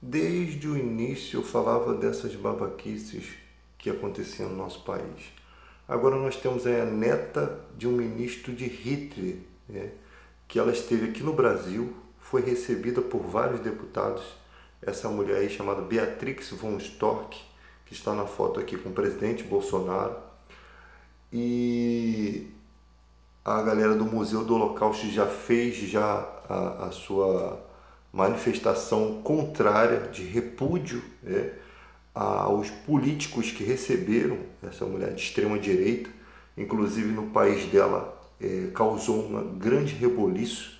Desde o início eu falava dessas babaquices que aconteciam no nosso país. Agora nós temos a neta de um ministro de Hitler, né, que ela esteve aqui no Brasil, foi recebida por vários deputados. Essa mulher aí chamada Beatrix von Storck, que está na foto aqui com o presidente Bolsonaro. E a galera do Museu do Holocausto já fez a sua manifestação contrária de repúdio, né, aos políticos que receberam essa mulher de extrema direita. Inclusive no país dela causou um grande reboliço,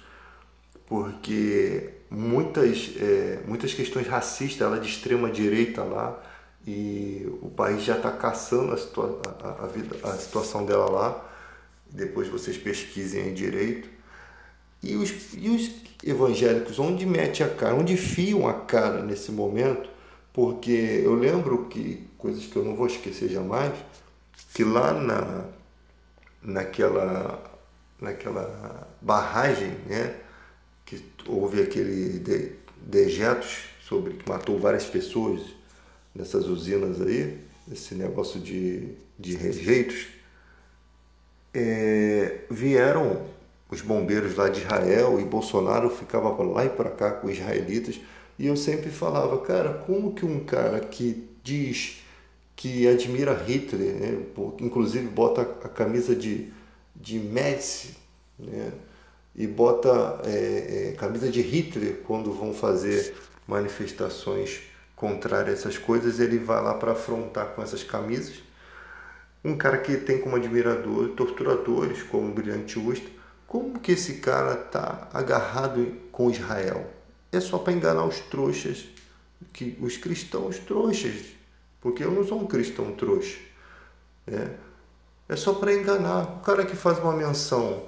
porque muitas questões racistas, ela é de extrema direita lá, e o país já está caçando a situação dela lá. Depois vocês pesquisem aí direito. E os evangélicos, onde mete a cara, onde fiam a cara nesse momento? Porque eu lembro que, coisas que eu não vou esquecer jamais, que lá naquela barragem, né, que houve aquele dejetos sobre que matou várias pessoas nessas usinas aí, esse negócio de rejeitos, vieram os bombeiros lá de Israel e Bolsonaro ficava lá e para cá com os israelitas, e eu sempre falava, cara, como que um cara que diz que admira Hitler, né, inclusive bota a camisa de Messi, né, e bota camisa de Hitler quando vão fazer manifestações contrárias a essas coisas, ele vai lá para afrontar com essas camisas. Um cara que tem como admirador torturadores como o Brilhante Ustra. Como que esse cara tá agarrado com Israel? É só para enganar os trouxas, os cristãos trouxas, porque eu não sou um cristão trouxa, né? É só para enganar. O cara que faz uma menção,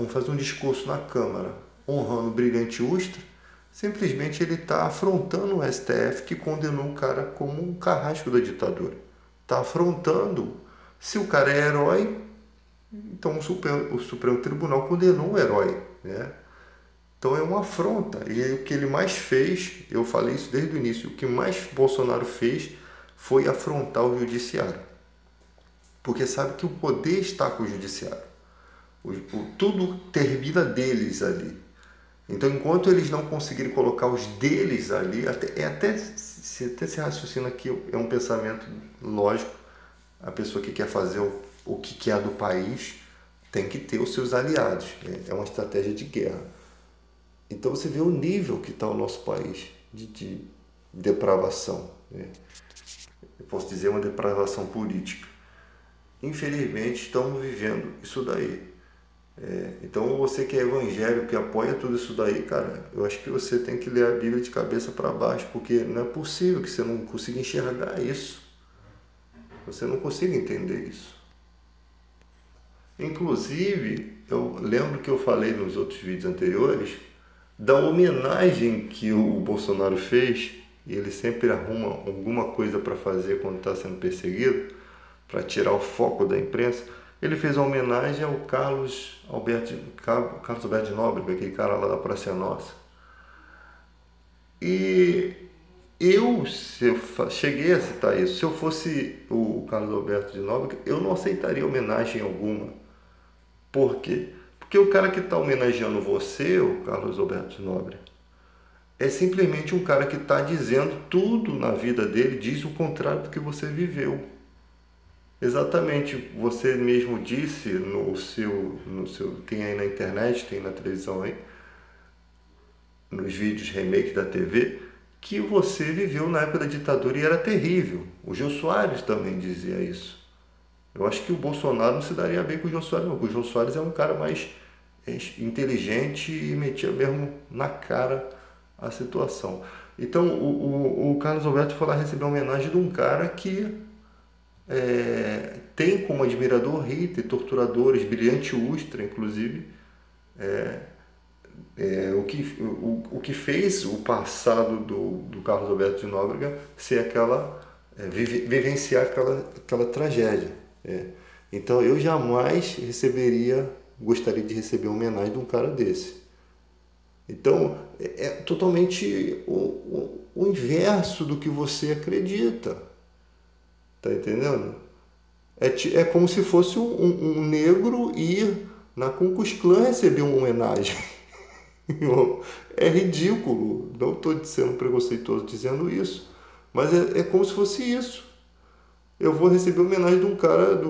faz um discurso na Câmara honrando o Brilhante Ustra, simplesmente ele está afrontando o STF, que condenou o cara como um carrasco da ditadura. Está afrontando. Se o cara é herói, então o Supremo Tribunal condenou o herói, né? Então é uma afronta. E o que ele mais fez, eu falei isso desde o início, o que mais Bolsonaro fez foi afrontar o judiciário. Porque sabe que o poder está com o judiciário. Tudo termina deles ali. Então, enquanto eles não conseguirem colocar os deles ali, até se raciocina aqui é um pensamento lógico, a pessoa que quer fazer o que quer do país tem que ter os seus aliados. Né? É uma estratégia de guerra. Então você vê o nível que está o nosso país de depravação. Né? Eu posso dizer uma depravação política. Infelizmente estamos vivendo isso daí. Então você que é evangélico, que apoia tudo isso daí, cara, eu acho que você tem que ler a Bíblia de cabeça para baixo, porque não é possível que você não consiga enxergar isso. Você não consiga entender isso. Inclusive, eu lembro que eu falei nos outros vídeos anteriores da homenagem que o Bolsonaro fez, e ele sempre arruma alguma coisa para fazer quando está sendo perseguido, para tirar o foco da imprensa. Ele fez uma homenagem ao Carlos Alberto de Nóbrega, aquele cara lá da Praça Nossa. E se eu cheguei a citar isso, se eu fosse o Carlos Alberto de Nóbrega, eu não aceitaria homenagem alguma. Por quê? Porque o cara que está homenageando você, o Carlos Alberto de Nóbrega, é simplesmente um cara que está dizendo tudo na vida dele, diz o contrário do que você viveu. Exatamente, você mesmo disse no seu, tem aí na internet, tem na televisão aí, nos vídeos remake da TV, que você viveu na época da ditadura e era terrível. O Jô Soares também dizia isso. Eu acho que o Bolsonaro não se daria bem com o Jô Soares, não, porque o Jô Soares é um cara mais inteligente e metia mesmo na cara a situação. Então, o Carlos Alberto foi lá receber uma homenagem de um cara que tem como admirador Hitler, torturadores, Brilhante Ustra, inclusive, o que fez o passado do Carlos Alberto de Nóbrega ser vivenciar aquela tragédia. Então eu jamais gostaria de receber uma homenagem de um cara desse. Então, é totalmente o inverso do que você acredita. Tá entendendo? É como se fosse um negro ir na Ku Klux Klan receber uma homenagem. É ridículo. Não estou sendo preconceituoso dizendo isso. Mas é como se fosse isso. Eu vou receber homenagem de um cara,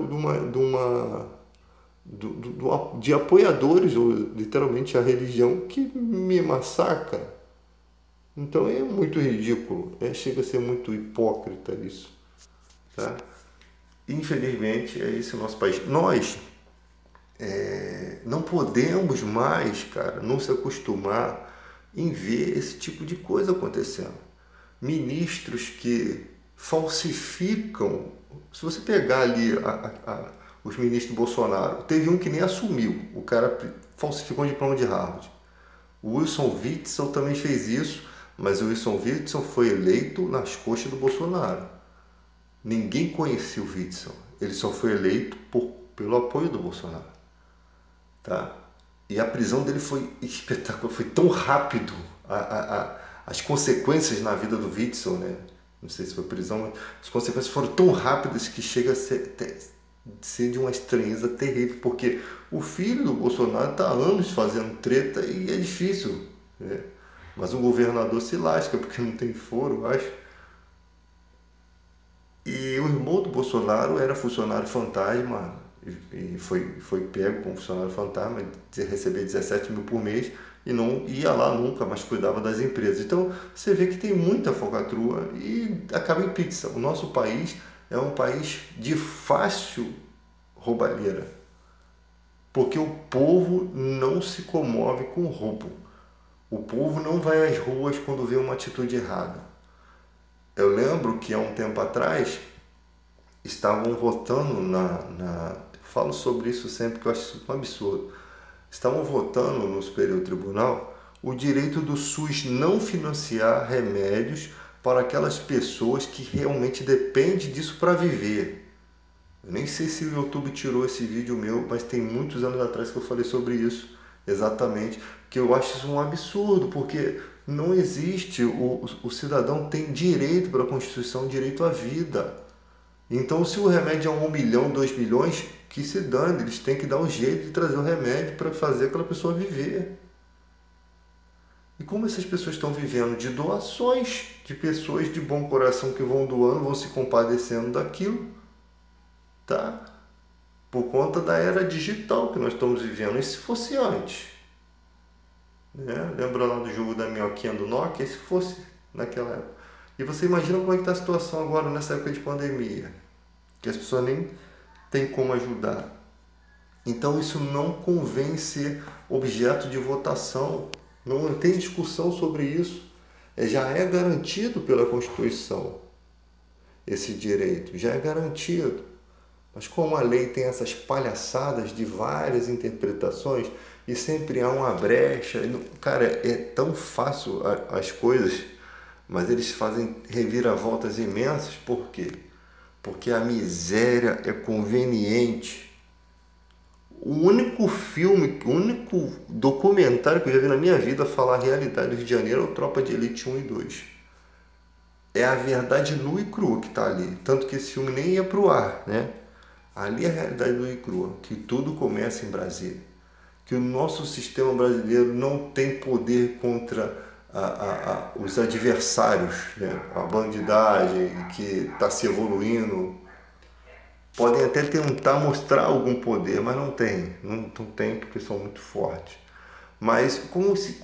de apoiadores, ou literalmente a religião, que me massacra. Então é muito ridículo. Chega a ser muito hipócrita isso. Tá? Infelizmente, é esse o nosso país. Nós não podemos mais, cara, não se acostumar em ver esse tipo de coisa acontecendo. Ministros que falsificam. Se você pegar ali os ministros do Bolsonaro, teve um que nem assumiu. O cara falsificou um diploma de Harvard. O Wilson Witzel também fez isso, mas o Wilson Witzel foi eleito nas costas do Bolsonaro. Ninguém conhecia o Witzel. Ele só foi eleito pelo apoio do Bolsonaro. Tá? E a prisão dele foi espetacular, foi tão rápido. As consequências na vida do Witzel, né? Não sei se foi prisão, mas as consequências foram tão rápidas que chega a ser de uma estranheza terrível, porque o filho do Bolsonaro está há anos fazendo treta e é difícil, né? Mas o governador se lasca porque não tem foro, eu acho. E o irmão do Bolsonaro era funcionário fantasma e foi pego como funcionário fantasma, de receber 17 mil por mês e não ia lá nunca, mas cuidava das empresas. Então você vê que tem muita falcatrua e acaba em pizza. O nosso país é um país de fácil roubalheira, porque o povo não se comove com roubo. O povo não vai às ruas quando vê uma atitude errada. Eu lembro que há um tempo atrás estavam votando falo sobre isso sempre, que eu acho isso um absurdo. Estavam votando no Superior Tribunal o direito do SUS não financiar remédios para aquelas pessoas que realmente dependem disso para viver. Eu nem sei se o YouTube tirou esse vídeo meu, mas tem muitos anos atrás que eu falei sobre isso, exatamente, que eu acho isso um absurdo, porque não existe, o cidadão tem direito pela Constituição, direito à vida. Então, se o remédio é 1 milhão, 2 milhões, que se dane, eles têm que dar um jeito de trazer o remédio para fazer aquela pessoa viver. E como essas pessoas estão vivendo de doações de pessoas de bom coração que vão doando, vão se compadecendo daquilo, tá? Por conta da era digital que nós estamos vivendo. E se fosse antes? Né? Lembra lá do jogo da minhoquinha do Nokia? E se fosse naquela época? E você imagina como é que está a situação agora nessa época de pandemia? Que as pessoas nem têm como ajudar. Então isso não convém ser objeto de votação. Não tem discussão sobre isso. Já é garantido pela Constituição esse direito, já é garantido. Mas como a lei tem essas palhaçadas de várias interpretações e sempre há uma brecha, cara, é tão fácil as coisas, mas eles fazem reviravoltas imensas. Por quê? Porque a miséria é conveniente. O único filme, o único documentário que eu já vi na minha vida falar a realidade do Rio de Janeiro é o Tropa de Elite 1 e 2. É a verdade nua e crua que está ali. Tanto que esse filme nem ia para o ar, né? Ali é a realidade nua e crua, que tudo começa em Brasília. Que o nosso sistema brasileiro não tem poder contra os adversários, né? A bandidagem que está se evoluindo. Podem até tentar mostrar algum poder, mas não tem. Não tem porque são muito fortes. Mas como isso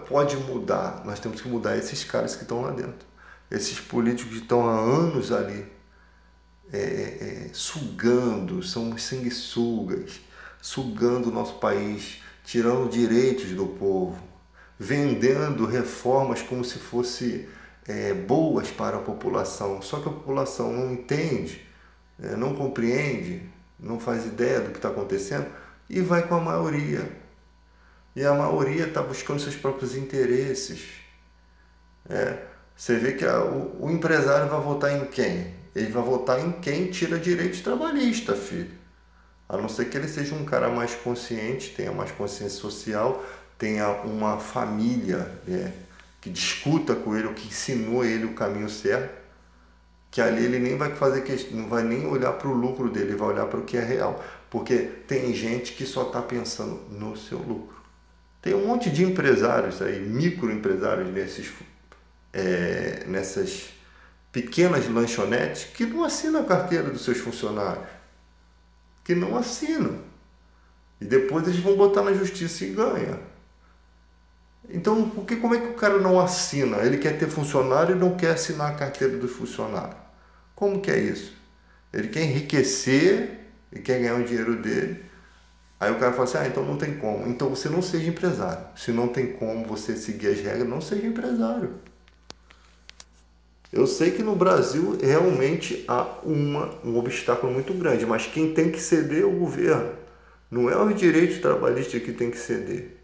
pode mudar? Nós temos que mudar esses caras que estão lá dentro. Esses políticos que estão há anos ali sugando, são sanguessugas, sugando o nosso país, tirando direitos do povo, vendendo reformas como se fossem boas para a população. Só que a população não entende, não compreende, não faz ideia do que está acontecendo e vai com a maioria. E a maioria está buscando seus próprios interesses. Você vê que o empresário vai votar em quem? Ele vai votar em quem tira direitos trabalhistas, filho. A não ser que ele seja um cara mais consciente, tenha mais consciência social, tenha uma família, né, que discuta com ele, ou que ensinou ele o caminho certo, que ali ele nem vai fazer questão, não vai nem olhar para o lucro dele, ele vai olhar para o que é real. Porque tem gente que só está pensando no seu lucro. Tem um monte de empresários aí, microempresários nessas pequenas lanchonetes que não assinam a carteira dos seus funcionários. Que não assinam. E depois eles vão botar na justiça e ganham. Então, como é que o cara não assina? Ele quer ter funcionário e não quer assinar a carteira do funcionário. Como que é isso? Ele quer enriquecer e quer ganhar o dinheiro dele. Aí o cara fala assim, então não tem como. Então você não seja empresário. Se não tem como você seguir as regras, não seja empresário. Eu sei que no Brasil realmente há um obstáculo muito grande, mas quem tem que ceder é o governo. Não é os direitos trabalhistas que tem que ceder.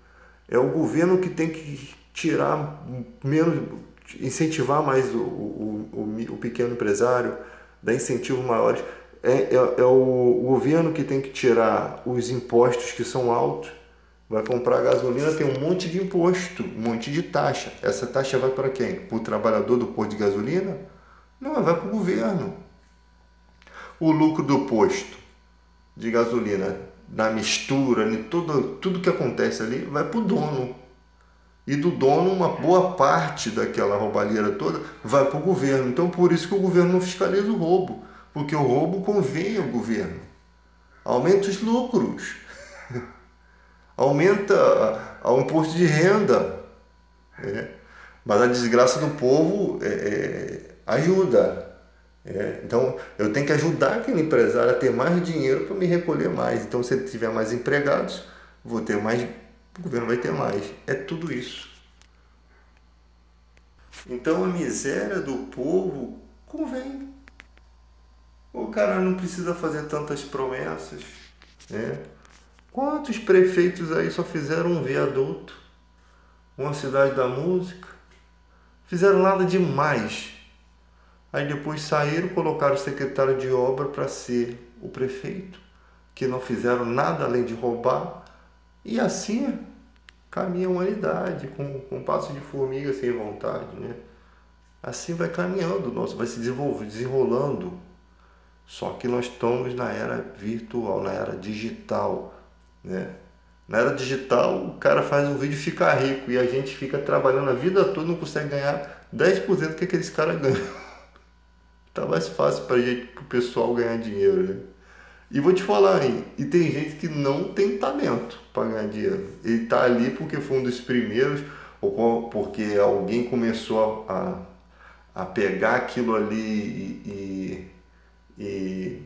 É o governo que tem que tirar menos, incentivar mais o pequeno empresário, dar incentivos maiores. É o governo que tem que tirar os impostos que são altos. Vai comprar gasolina, tem um monte de imposto, um monte de taxa. Essa taxa vai para quem? Para o trabalhador do posto de gasolina? Não, vai para o governo. O lucro do posto de gasolina, na mistura, em tudo que acontece ali, vai para o dono. E do dono, uma boa parte daquela roubalheira toda vai para o governo. Então, por isso que o governo não fiscaliza o roubo. Porque o roubo convém ao governo. Aumenta os lucros. Aumenta o imposto de renda. Mas a desgraça do povo ajuda. Então, eu tenho que ajudar aquele empresário a ter mais dinheiro para me recolher mais. Então, se ele tiver mais empregados, vou ter mais, o governo vai ter mais. É tudo isso. Então, a miséria do povo convém. O cara não precisa fazer tantas promessas, né? Quantos prefeitos aí só fizeram um viaduto, uma cidade da música? Fizeram nada demais. Aí depois saíram, colocaram o secretário de obra para ser o prefeito, que não fizeram nada além de roubar. E assim caminha a humanidade, com passo de formiga sem vontade, né? Assim vai caminhando, vai se desenrolando. Só que nós estamos na era virtual, na era digital, né? Na era digital, o cara faz um vídeo e fica rico, e a gente fica trabalhando a vida toda e não consegue ganhar 10% do que aqueles caras ganham. Tá mais fácil pro pessoal ganhar dinheiro, né? E vou te falar, hein? E tem gente que não tem talento para ganhar dinheiro. Ele tá ali porque foi um dos primeiros, ou porque alguém começou a pegar aquilo ali e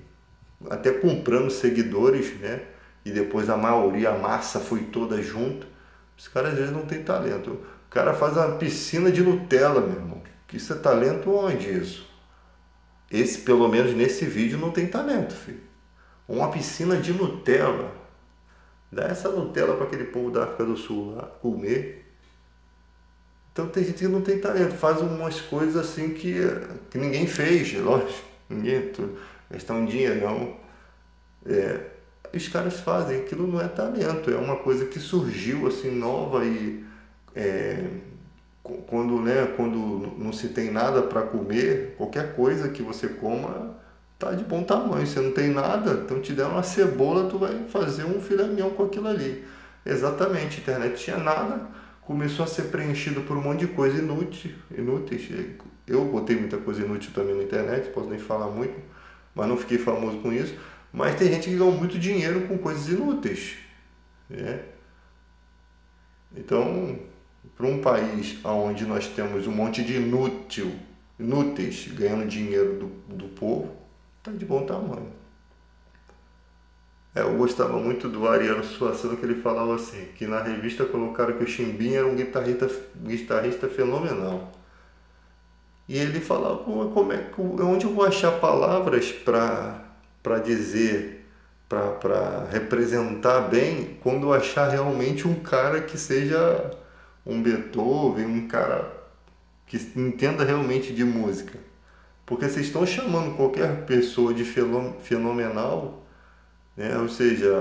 até comprando seguidores, né? E depois a maioria, a massa foi toda junto. Os caras às vezes não tem talento. O cara faz uma piscina de Nutella, meu irmão. Isso é talento onde isso? Esse, pelo menos nesse vídeo, não tem talento, filho. Uma piscina de Nutella. Dá essa Nutella para aquele povo da África do Sul lá comer. Então tem gente que não tem talento, faz umas coisas assim que ninguém fez, lógico. Ninguém, gastar um dinheirão. Os caras fazem, aquilo não é talento, é uma coisa que surgiu assim nova e quando não se tem nada para comer, qualquer coisa que você coma tá de bom tamanho. Se não tem nada, então te der uma cebola, tu vai fazer um filé mignon com aquilo ali. Exatamente, a internet tinha nada, começou a ser preenchido por um monte de coisa inúteis. Eu botei muita coisa inútil também na internet, posso nem falar muito, mas não fiquei famoso com isso. Mas tem gente que ganha muito dinheiro com coisas inúteis, né? Então, para um país onde nós temos um monte de inúteis ganhando dinheiro do povo, está de bom tamanho. Eu gostava muito do Ariano Suassuna, que ele falava assim, que na revista colocaram que o Chimbinha era um guitarrista fenomenal. E ele falava, onde eu vou achar palavras para dizer, para representar bem, quando eu achar realmente um cara que seja um Beethoven, um cara que entenda realmente de música. Porque vocês estão chamando qualquer pessoa de fenomenal, né? Ou seja,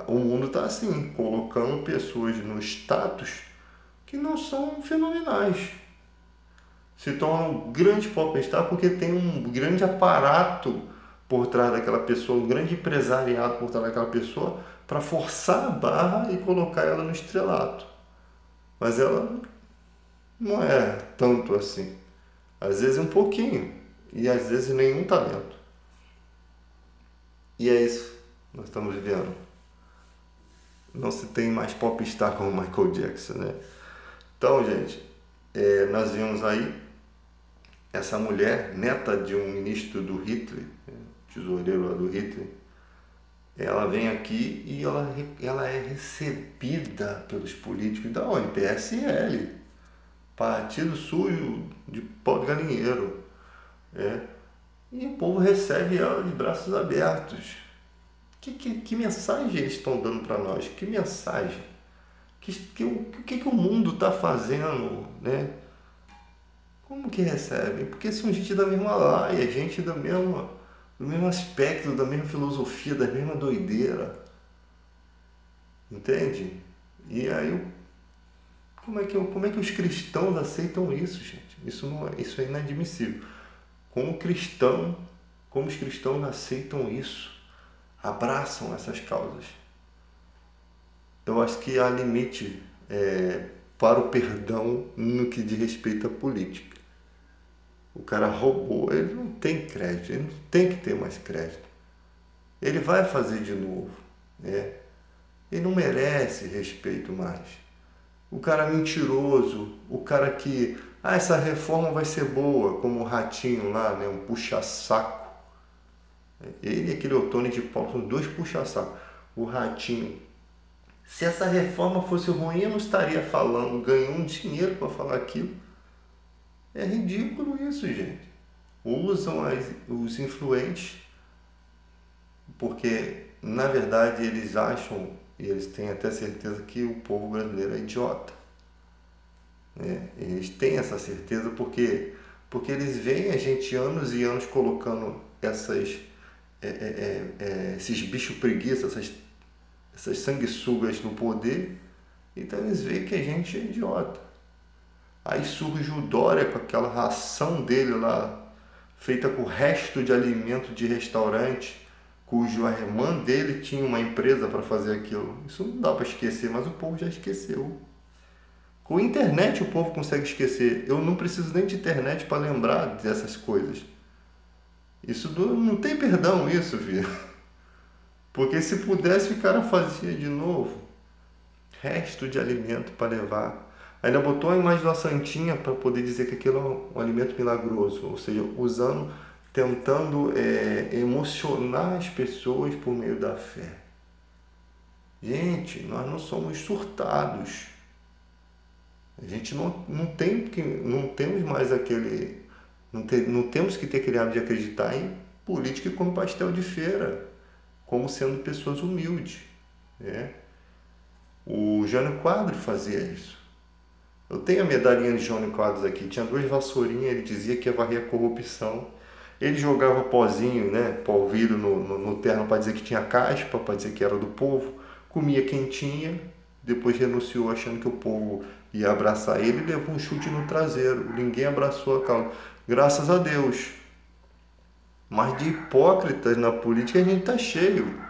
o mundo está assim, colocando pessoas no status que não são fenomenais. Se tornam grandes popstar porque tem um grande aparato por trás daquela pessoa, um grande empresariado por trás daquela pessoa para forçar a barra e colocar ela no estrelato. Mas ela não é tanto assim. Às vezes um pouquinho e às vezes nenhum talento. E é isso que nós estamos vivendo. Não se tem mais popstar como Michael Jackson, né? Então, gente, nós vimos aí essa mulher, neta de um ministro do Hitler, tesoureiro lá do Hitler, ela vem aqui e ela é recebida pelos políticos da onde? PSL, Partido Sujo de Pau de Galinheiro. É. E o povo recebe ela de braços abertos. Que mensagem eles estão dando para nós? Que mensagem? O que o mundo está fazendo, né? Como que recebem? Porque são gente da mesma laia, gente do mesmo aspecto, da mesma filosofia, da mesma doideira. Entende? E aí, como é que os cristãos aceitam isso, gente? Isso é inadmissível. Como os cristãos aceitam isso? Abraçam essas causas? Eu acho que há limite para o perdão no que diz respeito à política. O cara roubou, ele não tem crédito, ele não tem que ter mais crédito. Ele vai fazer de novo, né? Ele não merece respeito mais. O cara mentiroso, o cara que, essa reforma vai ser boa, como o Ratinho lá, né? Um puxa-saco. Ele e aquele Otônio de Paulo são dois puxa-saco. O Ratinho, se essa reforma fosse ruim, eu não estaria falando, ganhou um dinheiro para falar aquilo. É ridículo isso, gente. Usam os influentes porque, na verdade, eles acham e eles têm até certeza que o povo brasileiro é idiota. Né? Eles têm essa certeza porque eles veem a gente anos e anos colocando esses bichos preguiça, essas sanguessugas no poder, então eles veem que a gente é idiota. Aí surge o Dória com aquela ração dele lá, feita com o resto de alimento de restaurante, cujo a irmã dele tinha uma empresa para fazer aquilo. Isso não dá para esquecer, mas o povo já esqueceu. Com a internet o povo consegue esquecer. Eu não preciso nem de internet para lembrar dessas coisas. Isso não tem perdão, isso, filho. Porque se pudesse, o cara fazia de novo. Resto de alimento para levar. Ainda botou a imagem da Santinha para poder dizer que aquilo é um alimento milagroso. Ou seja, tentando emocionar as pessoas por meio da fé. Gente, nós não somos surtados. A gente não temos mais aquele. Não temos que ter aquele hábito de acreditar em política como pastel de feira, como sendo pessoas humildes. Né? O Jânio Quadros fazia isso. Eu tenho a medalhinha de Jânio Quadros aqui. Tinha duas vassourinhas, ele dizia que ia varrer a corrupção. Ele jogava pozinho, né, polvilho no terno para dizer que tinha caspa, para dizer que era do povo. Comia quentinha, depois renunciou achando que o povo ia abraçar ele e levou um chute no traseiro. Ninguém abraçou a causa. Graças a Deus. Mas de hipócritas na política a gente tá cheio.